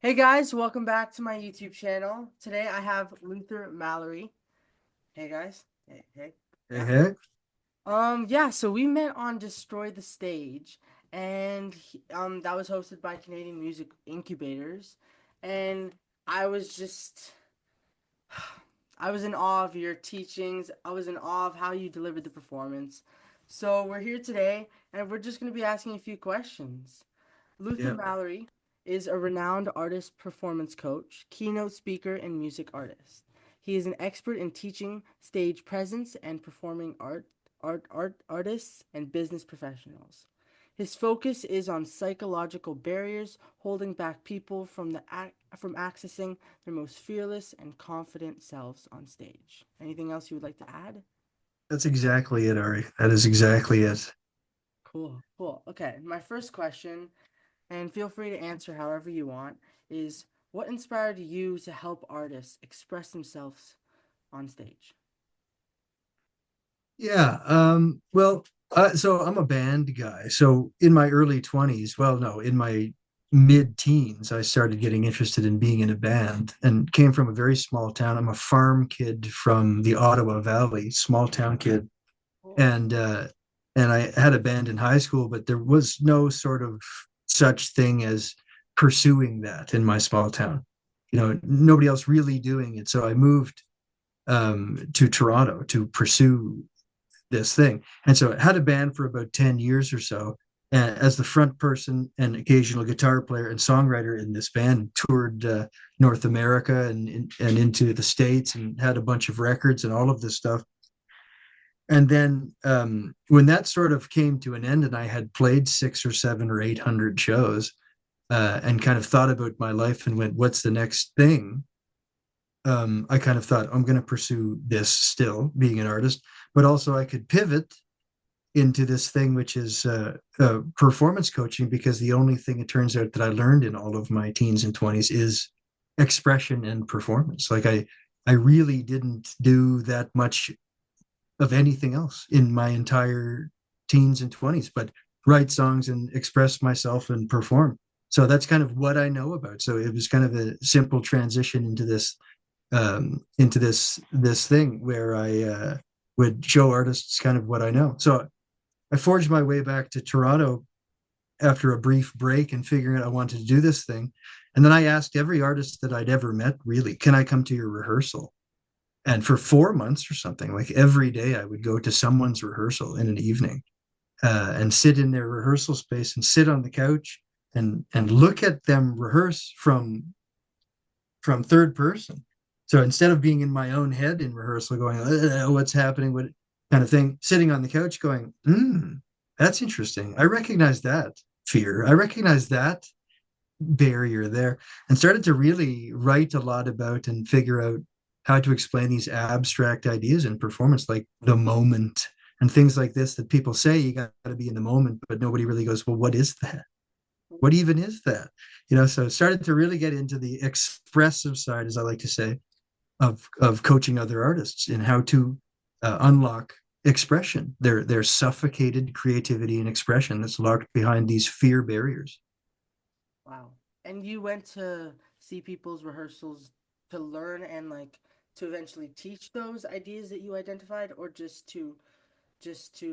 Hey guys, welcome back to my YouTube channel. Today I have Luther Mallory. Hey guys. Hey. Hey, Yeah. hey. Yeah, so we met on Destroy the Stage, and that was hosted by Canadian Music Incubators, and I was just I was in awe of your teachings. I was in awe of how you delivered the performance. So we're here today, and we're just going to be asking a few questions. Luther Yeah, Mallory is a renowned artist performance coach, keynote speaker, and music artist. He is an expert in teaching stage presence and performing artists and business professionals. His focus is on psychological barriers holding back people from accessing their most fearless and confident selves on stage. Anything else you would like to add? that's exactly it, Ari. That is exactly it. Cool, cool. Okay, my first question, and feel free to answer however you want, is what inspired you to help artists express themselves on stage? Yeah. So I'm a band guy. So in my early 20s, well, no, in my mid-teens, I started getting interested in being in a band and came from a very small town. I'm a farm kid from the Ottawa Valley, small town kid. Cool. And uh and I had a band in high school, but there was no sort of such thing as pursuing that in my small town. Nobody else really doing it. So I moved to Toronto to pursue this thing. And so I had a band for about 10 years or so. And as the front person and occasional guitar player and songwriter in this band, toured North America and into the States and had a bunch of records and all of this stuff. And then when that sort of came to an end and I had played 600 or 700 or 800 shows and kind of thought about my life and went, what's the next thing? I kind of thought I'm going to pursue this still, being an artist, but also I could pivot into this thing, which is performance coaching, because the only thing it turns out that I learned in all of my teens and 20s is expression and performance. I really didn't do that much of anything else in my entire teens and 20s, but write songs and express myself and perform. So that's kind of what I know about. So it was kind of a simple transition into this thing where I would show artists kind of what I know. So I forged my way back to Toronto after a brief break and figuring out I wanted to do this thing. And then I asked every artist that I'd ever met, really, can I come to your rehearsal? And for 4 months or something, like every day, I would go to someone's rehearsal in an evening and sit in their rehearsal space and sit on the couch and look at them rehearse from third person. So instead of being in my own head in rehearsal, going, "What's happening?" What kind of thing, sitting on the couch, going, "That's interesting. I recognize that fear. I recognize that barrier there," and started to really write a lot about and figure out how to explain these abstract ideas in performance, like the moment and things like this that people say you got to be in the moment, but nobody really goes, well, what is that? What even is that? So started to really get into the expressive side, as I like to say, of coaching other artists in how to unlock expression, their suffocated creativity and expression that's locked behind these fear barriers. Wow. And you went to see people's rehearsals to learn and to eventually teach those ideas that you identified, or just to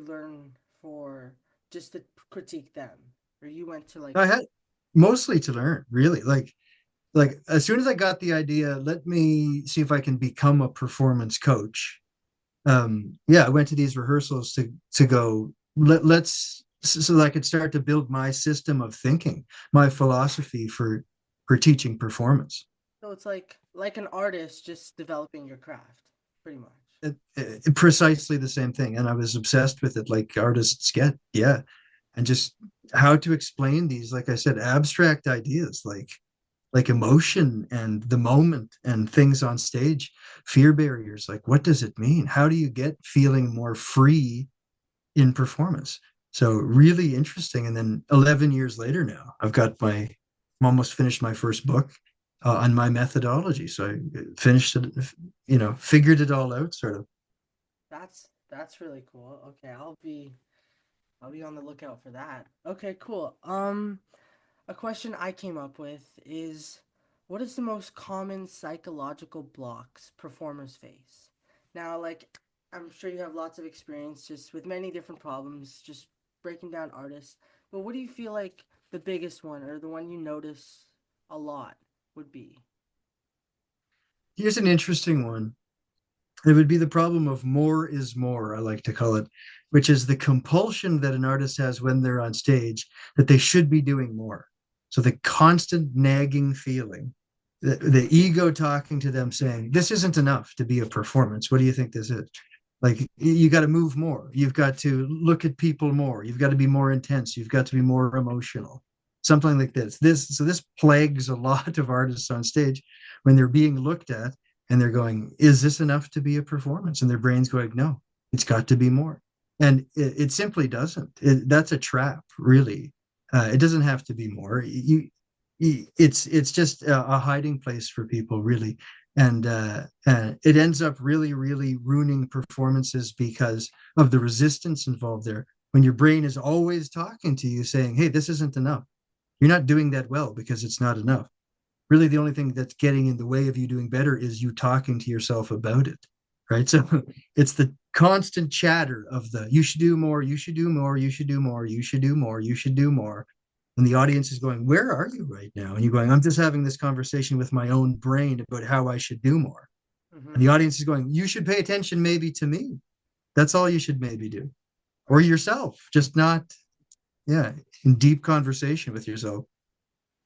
learn for just to critique them? Or you went to I had mostly to learn, really. Like as soon as I got the idea, let me see if I can become a performance coach. Yeah, I went to these rehearsals to go, let's so that I could start to build my system of thinking, my philosophy for teaching performance. so it's like an artist just developing your craft, pretty much. Precisely the same thing, and I was obsessed with it, like artists get. Yeah, and just how to explain these, like I said, abstract ideas, like emotion and the moment and things on stage, fear barriers, like what does it mean? How do you get feeling more free in performance? So really interesting. And then 11 years later now, I'm almost finished my first book on my methodology. So I finished it, figured it all out sort of. That's really cool. Okay, I'll be on the lookout for that. Okay, cool. A question I came up with is What is the most common psychological blocks performers face? Now, like, I'm sure you have lots of experience just with many different problems, just breaking down artists. But what do you feel like the biggest one or the one you notice a lot would be? Here's an interesting one. It would be the problem of more is more, I like to call it, which is the compulsion that an artist has when they're on stage that they should be doing more. So the constant nagging feeling, the ego talking to them saying, this isn't enough to be a performance. What do you think this is? Like, you got to move more. You've got to look at people more. You've got to be more intense. You've got to be more emotional. Something like this. This plagues a lot of artists on stage when they're being looked at and they're going, is this enough to be a performance? And their brain's going, no, it's got to be more. And it simply doesn't. That's a trap, really. It doesn't have to be more. It's just a hiding place for people, really. And it ends up really ruining performances because of the resistance involved there. When your brain is always talking to you saying, hey, this isn't enough. You're not doing that well because it's not enough. Really, the only thing that's getting in the way of you doing better is you talking to yourself about it, right? So it's the constant chatter of the you should do more, you should do more, you should do more, you should do more, you should do more. And the audience is going, where are you right now? And you're going, I'm just having this conversation with my own brain about how I should do more. And the Mm-hmm. audience is going, you should pay attention maybe to me. That's all you should maybe do. Or Right. yourself, just not, yeah, in deep conversation with yourself.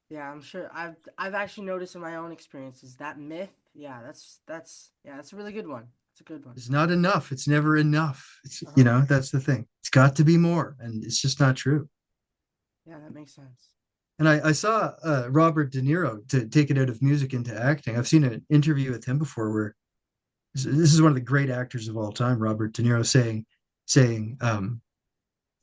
Yeah, I'm sure I've actually noticed in my own experiences that myth. Yeah, that's a really good one. It's a good one. It's not enough. It's never enough. It's, Uh-huh. that's the thing. It's got to be more. And it's just not true. Yeah, that makes sense. And I saw Robert De Niro to take it out of music into acting. I've seen an interview with him before where this is one of the great actors of all time, Robert De Niro, saying,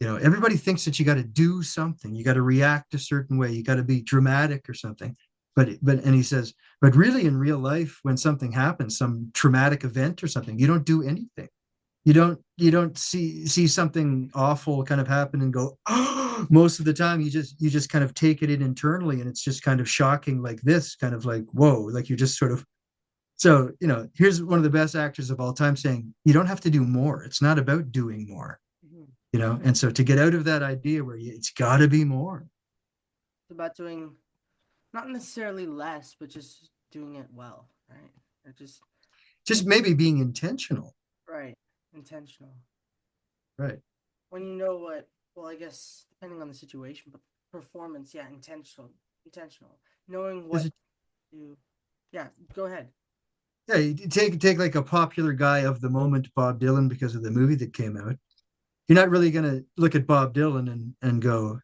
everybody thinks that you got to do something, you got to react a certain way, you got to be dramatic or something. And he says, but really in real life, when something happens, some traumatic event or something, you don't do anything. You don't see something awful kind of happen and go, oh, most of the time you just kind of take it in internally and it's just kind of shocking like this, kind of like, whoa, like you're just sort of so, here's one of the best actors of all time saying, you don't have to do more. It's not about doing more, Mhm. and so to get out of that idea where it's got to be more, It's about doing not necessarily less, but just doing it well, right? Or just just maybe being intentional, right, intentional. right? When you know what, well, I guess depending on the situation, but performance, yeah, intentional. Knowing Is what it, you, yeah, go ahead. yeah, you take like a popular guy of the moment, Bob Dylan, because of the movie that came out. You're not really going to look at Bob Dylan and go,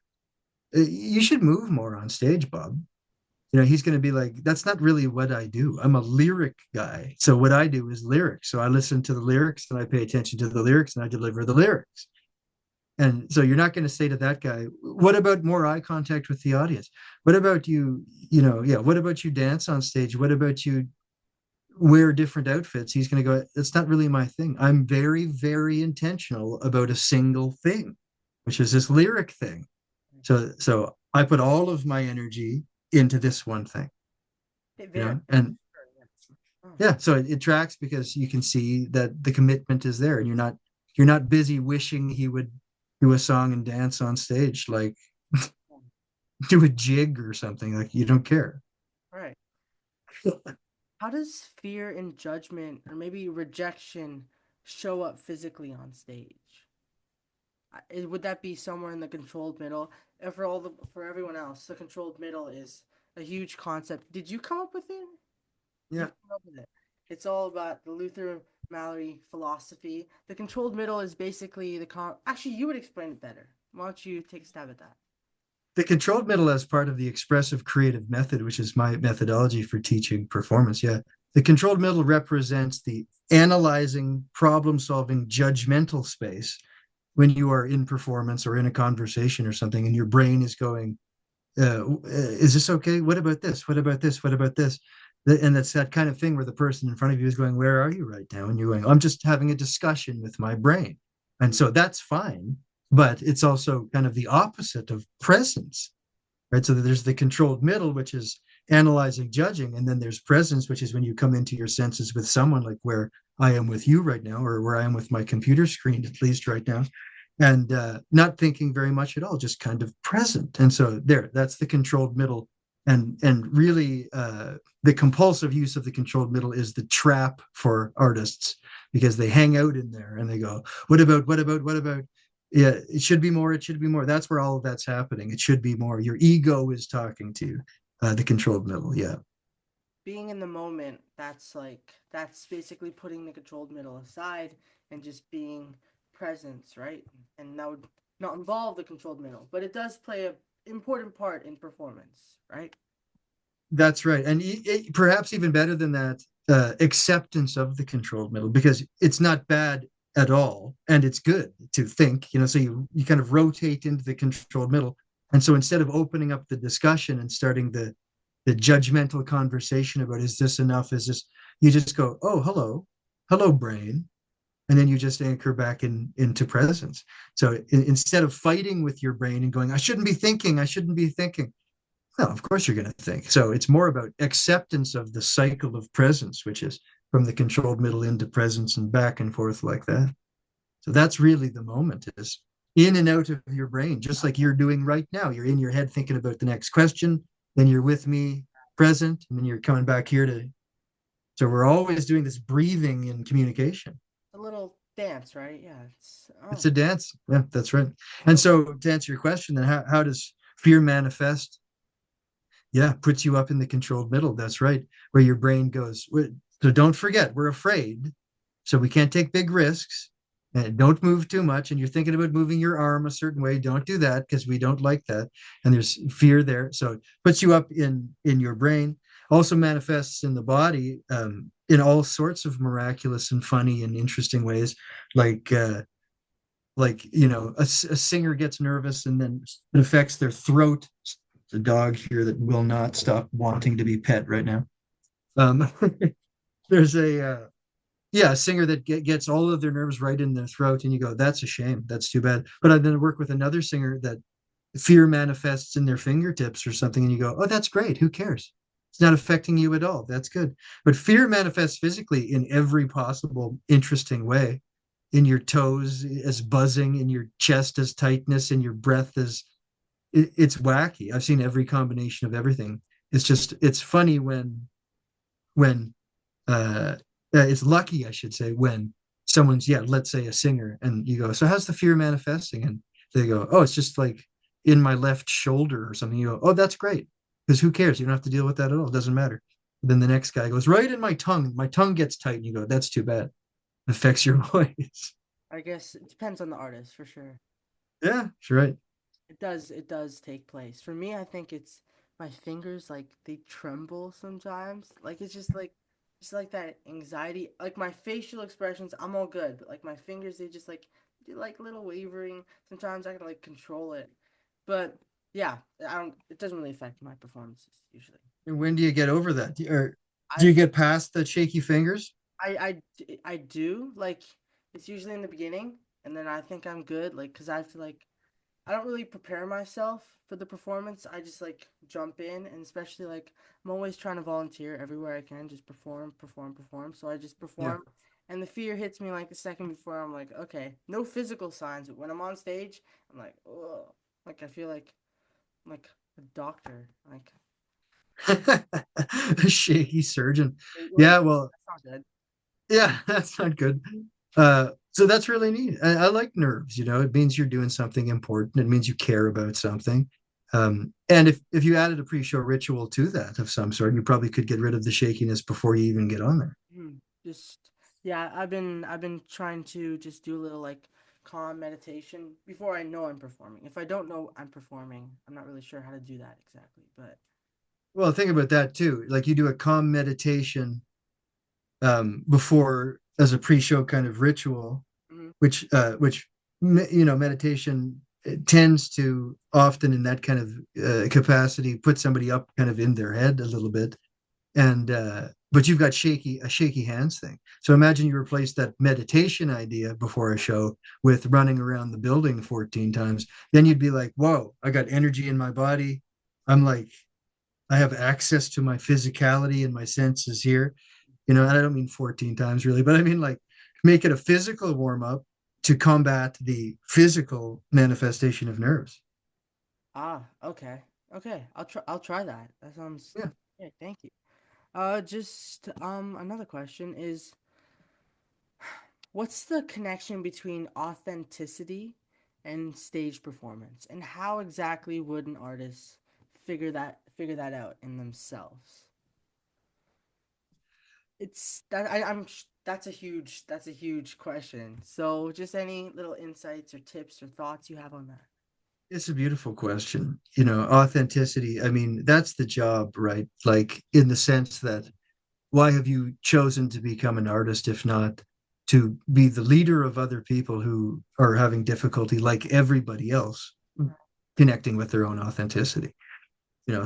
you should move more on stage, Bob. He's going to be like, that's not really what I do. I'm a lyric guy. So what I do is lyrics. So I listen to the lyrics and I pay attention to the lyrics and I deliver the lyrics. And so you're not going to say to that guy, what about more eye contact with the audience? What about yeah, what about you dance on stage? What about you wear different outfits? He's going to go, that's not really my thing. I'm very, very intentional about a single thing, which is this lyric thing. So I put all of my energy into this one thing, It varies. and Sure, yeah. Oh, yeah, so it tracks because you can see that the commitment is there and you're not busy wishing he would do a song and dance on stage, like do a jig or something, like you don't care. right. How does fear and judgment or maybe rejection show up physically on stage? Would that be somewhere in the controlled middle? And for everyone else, the controlled middle is a huge concept. Did you come up with it? Yeah. You've come up with it. It's all about the Luther Mallory philosophy. The controlled middle is basically Actually, you would explain it better. Why don't you take a stab at that? The controlled middle as part of the expressive creative method, which is my methodology for teaching performance. Yeah. The controlled middle represents the analyzing, problem solving, judgmental space when you are in performance or in a conversation or something, and your brain is going, is this okay? What about this? What about this? What about this? And that's that kind of thing where the person in front of you is going, where are you right now? And you're going, I'm just having a discussion with my brain. And so that's fine. But it's also kind of the opposite of presence, right? So there's the controlled middle, which is analyzing, judging, and then there's presence, which is when you come into your senses with someone, like where I am with you right now, or where I am with my computer screen, at least right now, and not thinking very much at all, just kind of present. And so that's the controlled middle. And really, the compulsive use of the controlled middle is the trap for artists, because they hang out in there and they go, what about, what about? Yeah, it should be more, it should be more. That's where all of that's happening. It should be more. Your ego is talking to you, the controlled middle. Yeah. Being in the moment, that's basically putting the controlled middle aside and just being presence, right? And that would not involve the controlled middle, but it does play a important part in performance, right? That's right. And perhaps even better than that, acceptance of the controlled middle, because it's not bad at all. And it's good to think, so you kind of rotate into the controlled middle. And so instead of opening up the discussion and starting the judgmental conversation about, is this enough? Is this, you just go, oh, hello, brain. And then you just anchor back into presence. So instead of fighting with your brain and going, I shouldn't be thinking, no, of course you're going to think. So it's more about acceptance of the cycle of presence, which is from the controlled middle into presence and back and forth like that. So that's really the moment, is in and out of your brain, just like you're doing right now. You're in your head thinking about the next question, then you're with me present, and then you're coming back here to. So we're always doing this breathing in communication. A little dance, right? Yeah, It's a dance. Yeah, that's right. And so to answer your question, then how does fear manifest? Yeah, puts you up in the controlled middle. That's right. Where your brain goes. So don't forget, we're afraid. So we can't take big risks. And don't move too much. And you're thinking about moving your arm a certain way. Don't do that, because we don't like that. And there's fear there. So it puts you up in your brain. Also manifests in the body, in all sorts of miraculous and funny and interesting ways. Like a singer gets nervous and then it affects their throat. A dog here that will not stop wanting to be pet right now. Um, there's a singer that gets all of their nerves right in their throat, and you go, that's a shame. That's too bad. But I then work with another singer that fear manifests in their fingertips or something, and you go, oh, that's great. Who cares? It's not affecting you at all. That's good. But fear manifests physically in every possible interesting way. In your toes as buzzing, in your chest as tightness, in your breath as it's wacky. I've seen every combination of everything. It's funny when it's lucky, I should say, when someone's, let's say a singer, and you go, so how's the fear manifesting? And they go, oh, it's just like in my left shoulder or something. You go, oh, that's great, because who cares? You don't have to deal with that at all. It doesn't matter. Then the next guy goes, right in my tongue. My tongue gets tight, and you go, that's too bad. It affects your voice. I guess it depends on the artist for sure. Yeah, you're right. It does take place. For me, I think it's my fingers, like they tremble sometimes. Like it's just like that anxiety. Like my facial expressions, I'm all good, but like my fingers, they just like do like little wavering. Sometimes I can like control it. But yeah, I don't it doesn't really affect my performances usually. And when do you get over that? Or do I you get past the shaky fingers? I do like it's usually in the beginning, and then I think I'm good like cuz I feel like I don't really prepare myself for the performance. I just like jump in, and especially like I'm always trying to volunteer everywhere I can, just perform, perform, perform. So I just Yeah. perform, and the fear hits me like the second before. I'm like, okay, no physical signs, but when I'm on stage, I'm like, oh, like I feel like I'm like a doctor. Like, A shaky surgeon. wait, Yeah, well, that's not good. yeah, that's not good. So that's really neat. I like nerves, it means you're doing something important. It means you care about something. And if you added a pre-show ritual to that of some sort, you probably could get rid of the shakiness before you even get on there. Hmm. Just yeah, I've been trying to just do a little like calm meditation before I know I'm performing. If I don't know I'm performing, I'm not really sure how to do that exactly. But Well, think about that too. Like you do a calm meditation before, as a pre-show kind of ritual, mhm. which meditation, it tends to often in that kind of capacity put somebody up kind of in their head a little bit, and but you've got a shaky hands thing. So imagine you replace that meditation idea before a show with running around the building 14 times. Then you'd be like, whoa, I got energy in my body. I'm like, I have access to my physicality and my senses here. And I don't mean 14 times really, but I mean like make it a physical warm up to combat the physical manifestation of nerves. Ah, okay. Okay. I'll try that. That sounds Yeah. yeah, thank you. Just another question is what's the connection between authenticity and stage performance? And how exactly would an artist figure that out in themselves? It's that that's a huge question. So just any little insights or tips or thoughts you have on that? It's a beautiful question. Authenticity. I mean, that's the job, right? Like in the sense that why have you chosen to become an artist if not to be the leader of other people who are having difficulty like everybody else connecting with their own authenticity?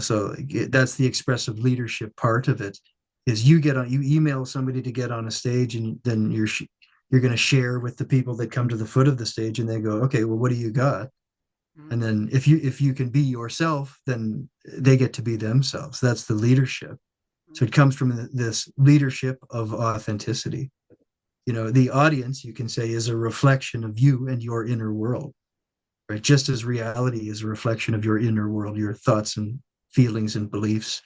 So that's the expressive leadership part of it is you email somebody to get on a stage and then you're going to share with the people that come to the foot of the stage and they go, okay, well, what do you got? And Mm-hmm. then if you can be yourself, then they get to be themselves. That's the leadership. So it comes from this leadership of authenticity. The audience, you can say, is a reflection of you and your inner world, right? Just as reality is a reflection of your inner world, your thoughts and feelings and beliefs.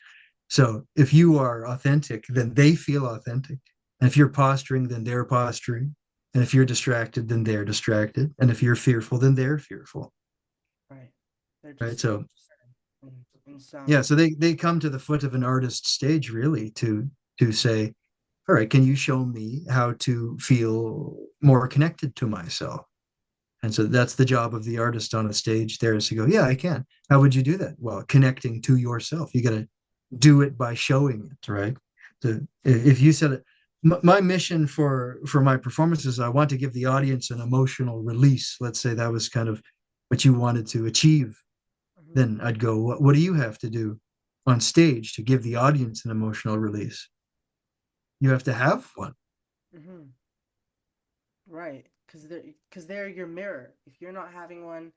So if you are authentic, then they feel authentic. And if you're posturing, then they're posturing. And if you're distracted, then they're distracted. And if you're fearful, then they're fearful. Right. They're Right. just So in yeah, some. so they come to the foot of an artist's stage really to say, all right, can you show me how to feel more connected to myself? And so that's the job of the artist on a stage there is to go, yeah, I can. How would you do that? Well, connecting to yourself. You got to do it by showing it, right? If you said it, my mission for my performances, I want to give the audience an emotional release. Let's say that was kind of what you wanted to achieve. Mhm, Then I'd go, what do you have to do on stage to give the audience an emotional release? You have to have one. mhm. Right, because they're your mirror. If you're not having one,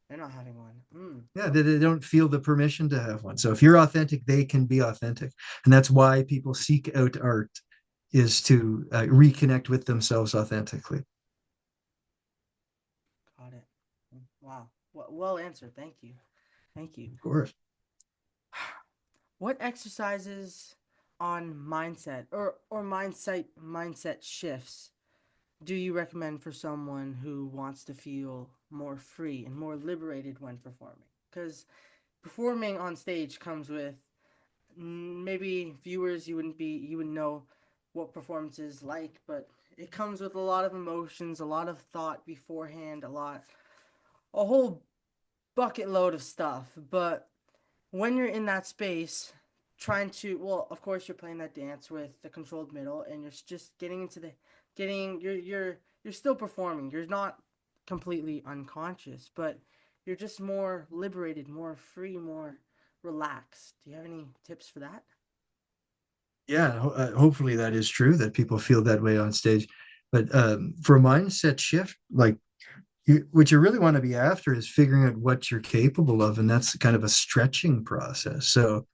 they're not having one. Yeah, they don't feel the permission to have one. So if you're authentic, they can be authentic. And that's why people seek out art is to reconnect with themselves authentically. Of Got it. Wow. Well answered. Thank you. Thank you. course. What exercises on mindset or mindset shifts do you recommend for someone who wants to feel more free and more liberated when performing? Because performing on stage comes with maybe viewers you would know what performance is like, but it comes with a lot of emotions, a lot of thought beforehand, a whole bucket load of stuff. But when you're in that space trying to, well, of course you're playing that dance with the controlled middle and you're just getting into the getting you're still performing. You're not completely unconscious, but you're just more liberated, more free, more relaxed. Do you have any tips for that? Yeah, hopefully that is true that people feel that way on stage. But for a mindset shift, like what you really want to be after is figuring out what you're capable of, and that's kind of a stretching process. So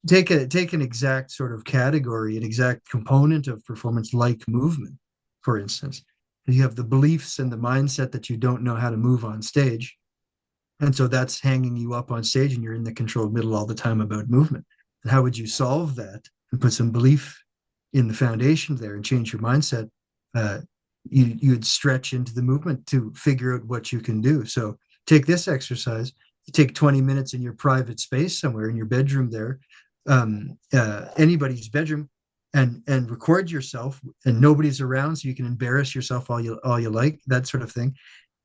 take an exact sort of category, an exact component of performance like movement, for instance. You have the beliefs and the mindset that you don't know how to move on stage. And so that's hanging you up on stage and you're in the controlled middle all the time about movement. And how would you solve that and put some belief in the foundation there and change your mindset? Uh, you'd stretch into the movement to figure out what you can do. So take this exercise. You take 20 minutes in your private space somewhere in your bedroom there, anybody's bedroom, and record yourself, and nobody's around, so you can embarrass yourself all you like, that sort of thing.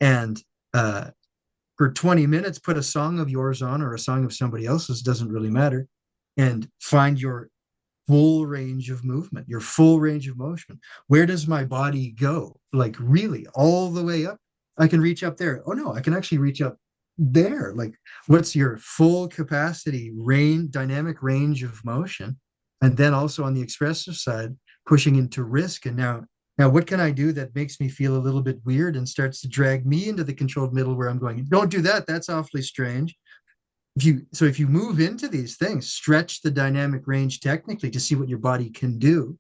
And for 20 minutes, put a song of yours on or a song of somebody else's, doesn't really matter, and find your full range of movement, your full range of motion. Where does my body go? Like really all the way up? I can reach up there. Oh no, I can actually reach up there. Like what's your full capacity range, dynamic range of motion? And then also on the expressive side, pushing into risk. And now what can I do that makes me feel a little bit weird and starts to drag me into the controlled middle where I'm going, don't do that. That's awfully strange. if you move into these things, stretch the dynamic range technically to see what your body can do,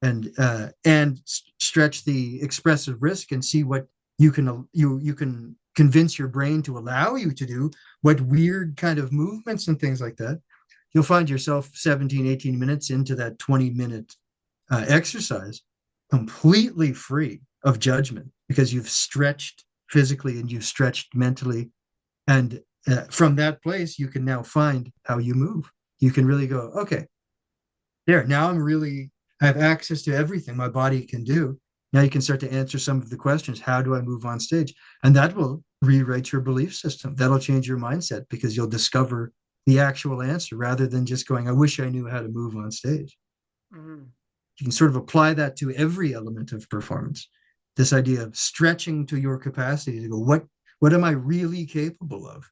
and stretch the expressive risk and see what you can convince your brain to allow you to do, what weird kind of movements and things like that, you'll find yourself 17, 18 minutes into that 20-minute exercise completely free of judgment because you've stretched physically and you've stretched mentally. And from that place, you can now find how you move. You can really go, okay, there, now I have access to everything my body can do. Now you can start to answer some of the questions. How do I move on stage? And that will rewrite your belief system. That'll change your mindset because you'll discover the actual answer rather than just going, I wish I knew how to move on stage. Mm-hmm. You can sort of apply that to every element of performance. This idea of stretching to your capacity to go, what am I really capable of?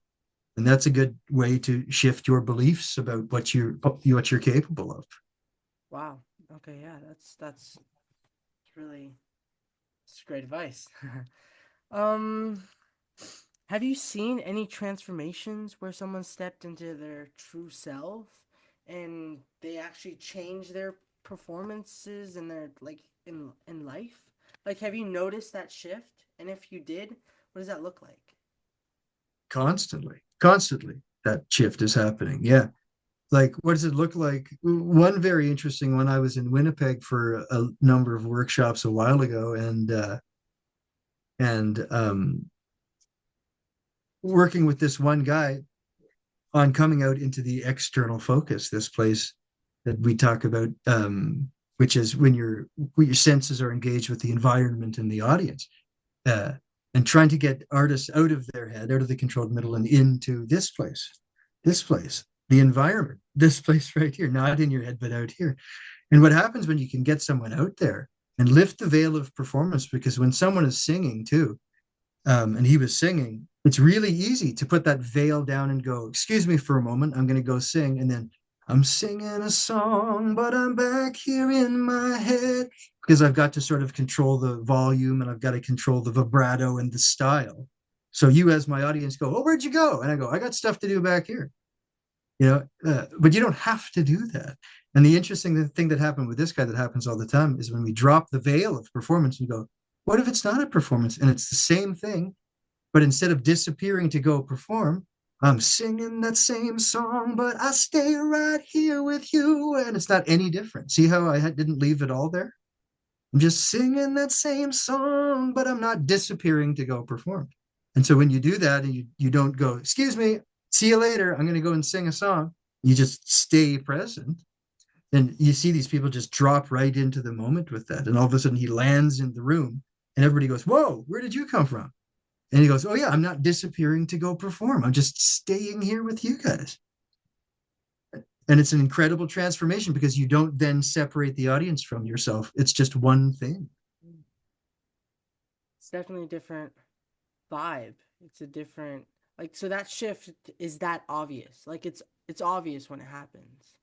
And that's a good way to shift your beliefs about what you're capable of. Wow. Okay, yeah, that's really, it's great advice. um have you seen any transformations where someone stepped into their true self and they actually changed their performances in their like in life? Like, have you noticed that shift? And if you did, what does that look like? Constantly that shift is happening. Yeah. Like, what does it look like? One very interesting one, I was in Winnipeg for a number of workshops a while ago, and working with this one guy on coming out into the external focus, this place that we talk about, which is when your senses are engaged with the environment and the audience, uh, and trying to get artists out of their head, out of the controlled middle, and into this place, the environment, this place right here, not in your head, but out here. And what happens when you can get someone out there and lift the veil of performance? Because when someone is singing too, and he was singing, it's really easy to put that veil down and go, excuse me for a moment, I'm going to go sing. And then I'm singing a song, but I'm back here in my head because I've got to sort of control the volume and I've got to control the vibrato and the style. So you, as my audience, go, oh, where'd you go? And I go, I got stuff to do back here. But you don't have to do that. And the interesting thing that happened with this guy that happens all the time is when we drop the veil of performance, we go, what if it's not a performance and it's the same thing, but instead of disappearing to go perform, I'm singing that same song, but I stay right here with you, and it's not any different. See how I didn't leave it all there? I'm just singing that same song, but I'm not disappearing to go perform. And so when you do that and you don't go, excuse me, see you later, I'm going to go and sing a song, you just stay present. And you see these people just drop right into the moment with that. And all of a sudden he lands in the room and everybody goes, whoa, where did you come from? And he goes, oh, yeah, I'm not disappearing to go perform. I'm just staying here with you guys. And it's an incredible transformation because you don't then separate the audience from yourself. It's just one thing. It's definitely a different vibe. It's a different, like, so that shift is that obvious. Like, it's obvious when it happens.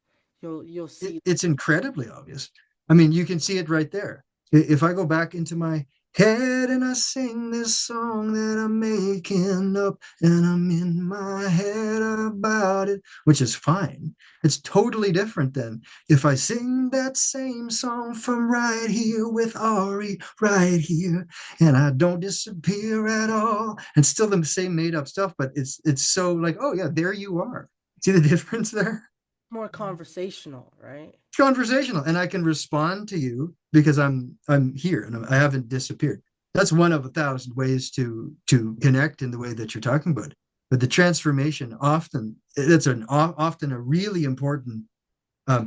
You'll see. It's incredibly obvious. I mean, you can see it right there. If I go back into my head and I sing this song that I'm making up and I'm in my head about it, which is fine. It's totally different than if I sing that same song from right here with Ari right here and I don't disappear at all and still the same made up stuff, but it's so like, oh yeah, there you are. See the difference there? More conversational, right? Conversational, and I can respond to you because I'm here and I haven't disappeared. That's one of 1,000 ways to connect in the way that you're talking about. But the transformation often it's often a really important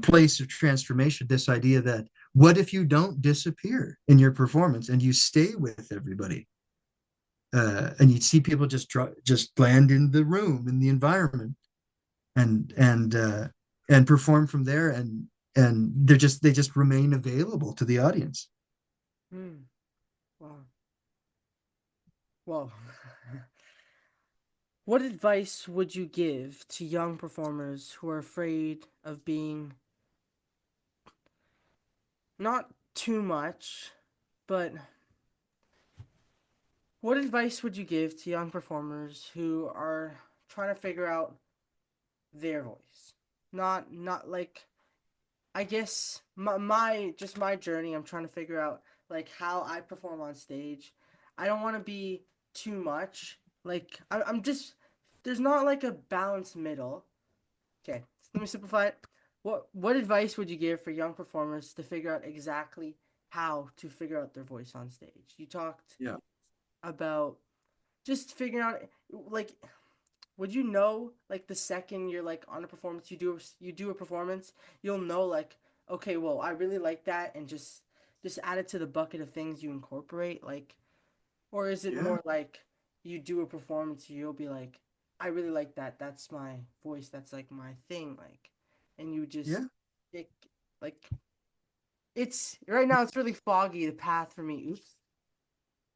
place of transformation. This idea that what if you don't disappear in your performance and you stay with everybody, and you see people just land in the room in the environment and perform from there and they just remain available to the audience. Hmm. Wow. Whoa. What advice would you give to young performers who are afraid of being not too much, but what advice would you give to young performers who are trying to figure out their voice. Not like, I guess my just my journey. I'm trying to figure out like how I perform on stage. I don't want to be too much. Like I'm just, there's not like a balanced middle. Okay, let me simplify it. What advice would you give for young performers to figure out exactly how to figure out their voice on stage? You talked Yeah. about just figuring out, like, would you know, like, the second you're like on a performance, you do a performance, you'll know, like, okay, well, I really like that, and just add it to the bucket of things you incorporate, like, or is it Yeah. more like you do a performance, you'll be like, I really like that, that's my voice, that's like my thing, like, and you just Yeah. it, like, it's right now it's really foggy the path for me. Oops,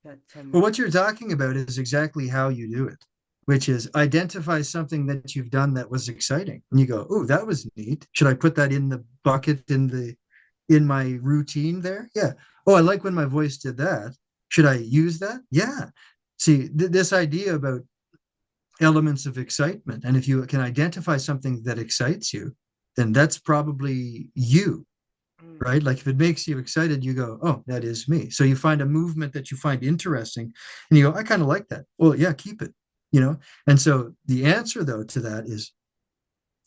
got 10 Well, minutes. what you're talking about is exactly how you do it, which is identify something that you've done that was exciting. And you go, oh, that was neat. Should I put that in the bucket in my routine there? Yeah. Oh, I like when my voice did that. Should I use that? Yeah. See, this idea about elements of excitement. And if you can identify something that excites you, then that's probably you, Mm, right? Like if it makes you excited, you go, oh, that is me. So you find a movement that you find interesting and you go, I kind of like that. Well, yeah, keep it, you know? And so the answer though to that is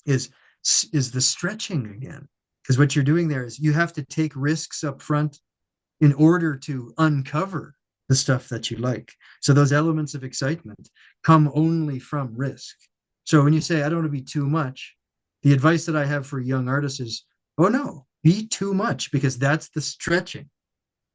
is the stretching again. Because what you're doing there is you have to take risks up front in order to uncover the stuff that you like. So those elements of excitement come only from risk. So when you say, I don't want to be too much, the advice that I have for young artists is, oh no, be too much because that's the stretching.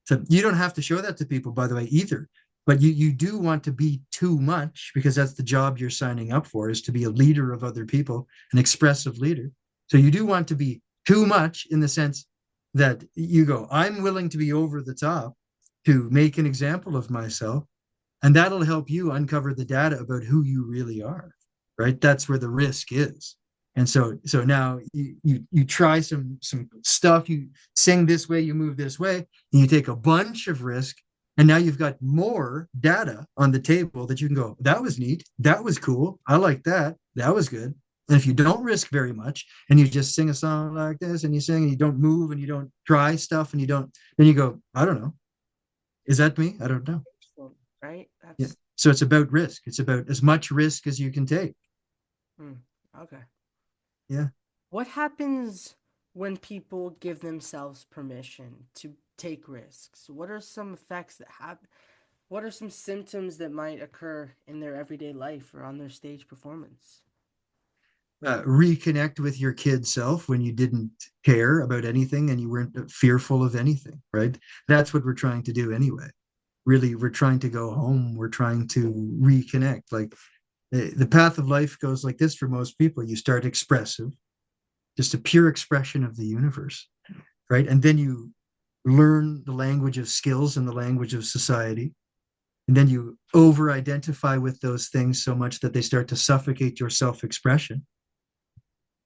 So you don't have to show that to people, by the way, either. But you do want to be too much because that's the job you're signing up for is to be a leader of other people, an expressive leader. So you do want to be too much in the sense that you go, I'm willing to be over the top to make an example of myself. And that'll help you uncover the data about who you really are, right? That's where the risk is. And so now you try some stuff, you sing this way, you move this way, and you take a bunch of risk, and now you've got more data on the table that you can go, that was neat, that was cool, I like that, that was good. And if you don't risk very much and you just sing a song like this and you sing and you don't move and you don't try stuff and you don't, then you go, I don't know. Is that me? I don't know. right? Yeah. That's So it's about risk. It's about as much risk as you can take. hmm, okay. Yeah. What happens when people give themselves permission to take risks? What are some effects that happen? What are some symptoms that might occur in their everyday life or on their stage performance? Reconnect with your kid self when you didn't care about anything and you weren't fearful of anything, right? That's what we're trying to do anyway. Really, we're trying to go home. We're trying to reconnect. Like the path of life goes like this for most people. You start expressive, just a pure expression of the universe, right? And then you learn the language of skills and the language of society. And then you over identify with those things so much that they start to suffocate your self expression,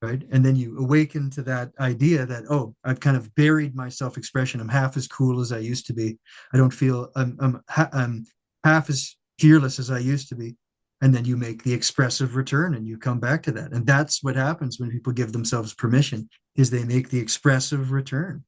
right? And then you awaken to that idea that, oh, I've kind of buried my self expression. I'm half as cool as I used to be. I don't feel I'm half as fearless as I used to be. And then you make the expressive return and you come back to that. And that's what happens when people give themselves permission is they make the expressive return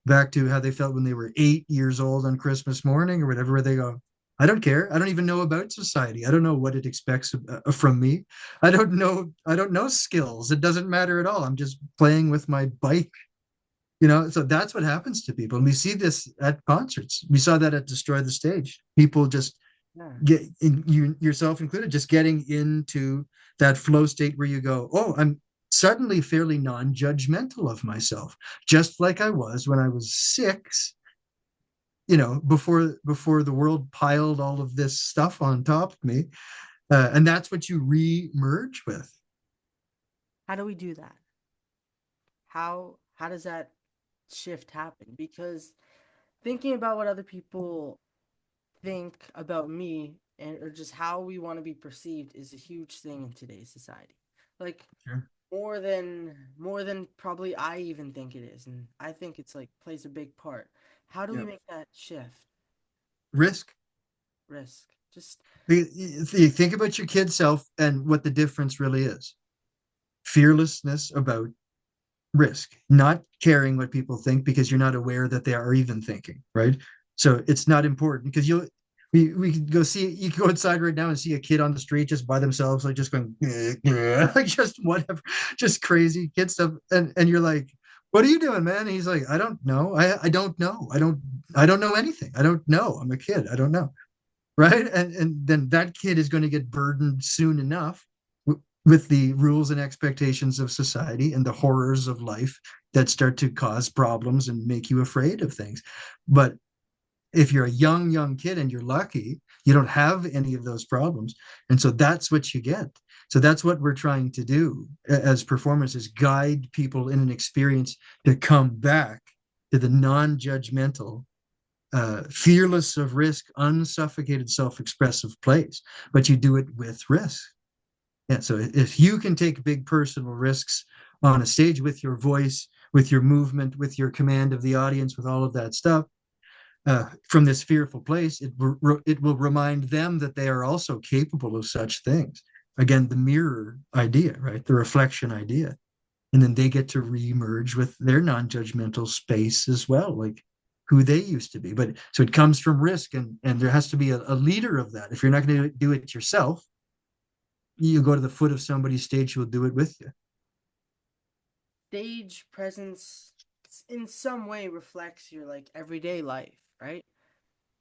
back to how they felt when they were 8 years old on Christmas morning or whatever, where they go, I don't care. I don't even know about society. I don't know what it expects from me. I don't know. I don't know skills. It doesn't matter at all. I'm just playing with my bike. So that's what happens to people. And we see this at concerts. We saw that at Destroy the Stage. People just Yeah. get you yourself included, just getting into that flow state where you go, oh, I'm suddenly fairly non-judgmental of myself, just like I was when I was 6, before the world piled all of this stuff on top of me. And that's what you re-merge with. How do we do that? How does that shift happen? Because thinking about what other people think about me and or just how we want to be perceived is a huge thing in today's society. Like Sure. more than probably I even think it is, and I think it's like plays a big part. How do we Yeah. make that shift? Risk. Risk. Just You think about your kid self and what the difference really is. fearlessness about risk, not caring what people think because you're not aware that they are even thinking, right? So it's not important because we could go see, you can go outside right now and see a kid on the street just by themselves, like just going like just whatever, just crazy kid stuff, and you're like, what are you doing, man? And he's like, I don't know. I don't know. I don't know anything. I don't know. I'm a kid. I don't know. Right. And then that kid is going to get burdened soon enough with the rules and expectations of society and the horrors of life that start to cause problems and make you afraid of things. But if you're a young kid and you're lucky, you don't have any of those problems. And so that's what you get. So that's what we're trying to do as performers, is guide people in an experience to come back to the non-judgmental, fearless of risk, unsuffocated, self-expressive place. But you do it with risk. Yeah. So if you can take big personal risks on a stage with your voice, with your movement, with your command of the audience, with all of that stuff, from this fearful place, it will remind them that they are also capable of such things. Again, the mirror idea, right? The reflection idea. And then they get to re-emerge with their non-judgmental space as well, like who they used to be. But so it comes from risk, and there has to be a leader of that. If you're not going to do it yourself, you go to the foot of somebody's stage who will do it with you. Stage presence in some way reflects your like everyday life, right?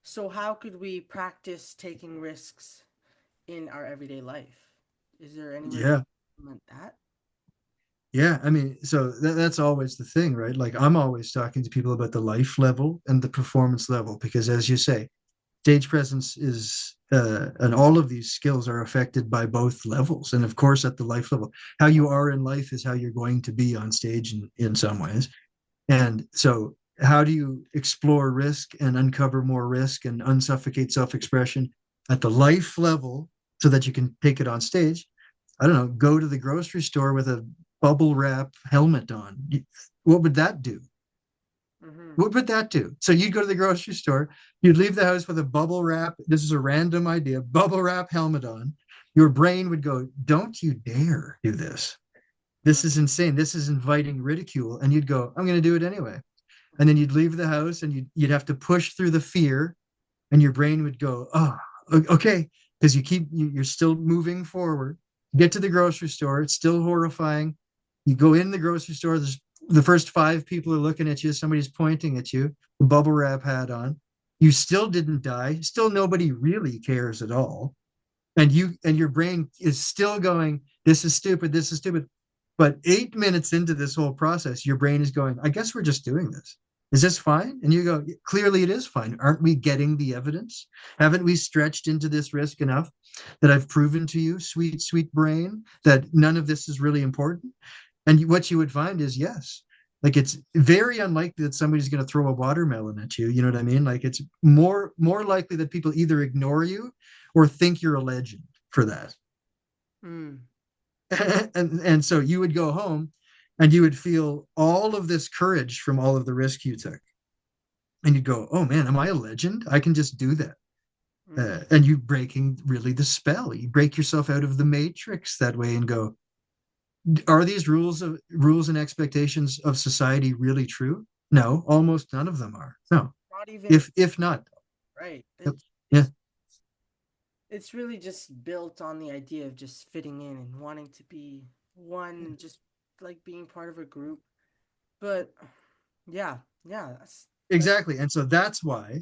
So how could we practice taking risks in our everyday life? Is there any way to Yeah. implement that? Yeah. I mean, so that's always the thing, right? Like I'm always talking to people about the life level and the performance level, because as you say, stage presence is, and all of these skills are affected by both levels. And of course, at the life level, how you are in life is how you're going to be on stage in some ways. And so, how do you explore risk and uncover more risk and unsuffocate self expression at the life level so that you can take it on stage? I don't know, go to the grocery store with a bubble wrap helmet on. What would that do? Mm-hmm. What would that do? So you'd go to the grocery store, you'd leave the house with a bubble wrap. This is a random idea, bubble wrap helmet on. Your brain would go, don't you dare do this. This is insane. This is inviting ridicule. And you'd go, I'm going to do it anyway. And then you'd leave the house and you'd have to push through the fear, and your brain would go, oh, okay. Because you're still moving forward. Get to the grocery store. It's still horrifying. You go in the grocery store. The first five people are looking at you. Somebody's pointing at you, the bubble wrap hat on. You still didn't die. Still nobody really cares at all. And your brain is still going, this is stupid. This is stupid. But 8 minutes into this whole process, your brain is going, I guess we're just doing this. Is this fine? And you go, clearly it is fine. Aren't we getting the evidence? Haven't we stretched into this risk enough that I've proven to you, sweet, sweet brain, that none of this is really important? And what you would find is yes. Like it's very unlikely that somebody's going to throw a watermelon at you. You know what I mean? Like it's more likely that people either ignore you or think you're a legend for that. Mm. And so you would go home and you would feel all of this courage from all of the risk you took, and you'd go, oh man, am I a legend? I can just do that. Mm. And you breaking really the spell, you break yourself out of the matrix that way and go, are these rules and expectations of society really true? No, almost none of them are. No. Not even If not. right. Yeah. It's really just built on the idea of just fitting in and wanting to be one and just like being part of a group. But yeah, yeah, that's Exactly. And so that's why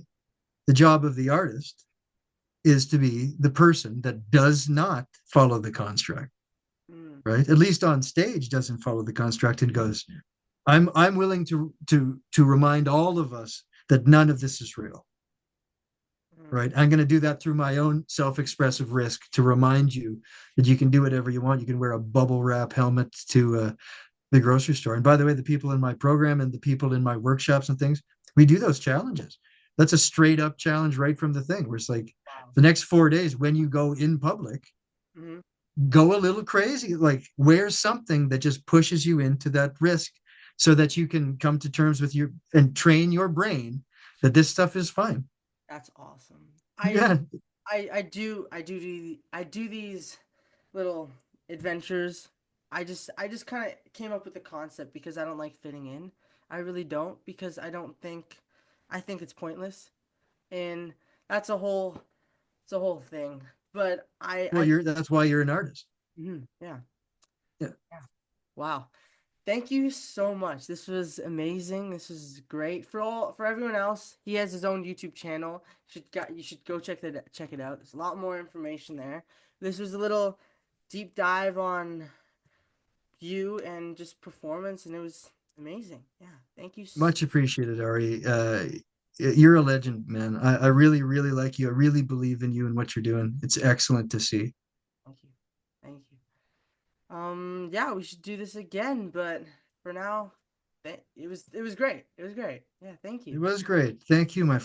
the job of the artist is to be the person that does not follow the construct, mm, right? At least on stage doesn't follow the construct and goes, I'm willing to remind all of us that none of this is real. mm, Right. I'm going to do that through my own self-expressive risk to remind you that you can do whatever you want. You can wear a bubble wrap helmet to the grocery store. And by the way, the people in my program and the people in my workshops and things, we do those challenges. That's a straight up challenge right from the thing, where it's like wow. the next 4 days when you go in public, Mm-hmm. go a little crazy, like wear something that just pushes you into that risk so that you can come to terms with your and train your brain that this stuff is fine. That's awesome. Yeah. I do these little adventures I just kind of came up with the concept because I don't like fitting in. I really don't, because I think it's pointless. And that's it's a whole thing. But Well, that's why you're an artist. yeah. Yeah. Yeah. Wow. Thank you so much. This was amazing. This was great. For everyone else, he has his own YouTube channel. You should go check it out. There's a lot more information there. This was a little deep dive on you and just performance, and it was amazing. Yeah. Thank you. Much appreciated, Ari. You're a legend, man. I really, really like you. I really believe in you and what you're doing. It's excellent to see. Thank you. Thank you. Yeah, we should do this again, but for now, it was great. It was great. Yeah, thank It you. was great. Thank you, my